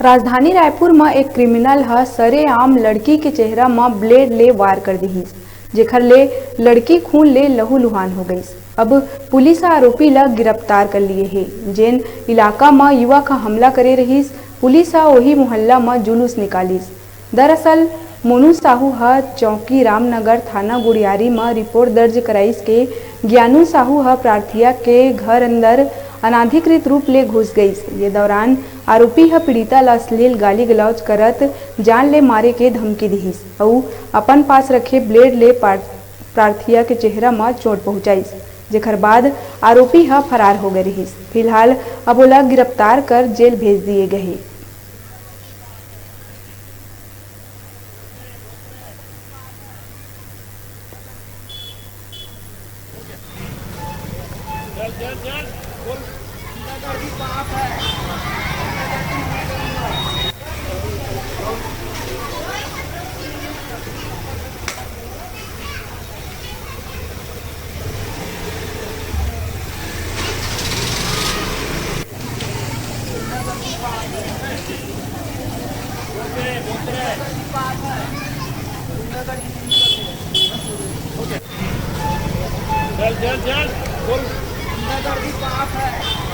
राजधानी रायपुर में एक क्रिमिनल ह सरेआम लड़की के चेहरा में ब्लेड ले वार कर दीहिस, जेखर ले लड़की खून ले लहूलुहान हो गईस। अब पुलिस आरोपी ला गिरफ्तार कर लिए है। जेन इलाका में युवक हमला करे रहीस, पुलिस वही मोहल्ला में जुलूस निकालिस। दरअसल मोनू साहू ह चौकी रामनगर थाना गुड़ियारी में रिपोर्ट दर्ज कराइस के ज्ञानू साहू ह प्रार्थिया के घर अंदर अनाधिकृत रूप ले घुस गईस। ये दौरान आरोपी ह पीड़िता ला अश्लील गाली गलौज करत जान ले मारे के धमकी दिहिस और अपन पास रखे ब्लेड ले प्रार्थिया के चेहरा में चोट पहुंचाइस, जेकर बाद आरोपी ह फरार हो गए रहीस। फिलहाल अब ओला गिरफ्तार कर जेल भेज दिए गए। चल चल चल बोल, पास है।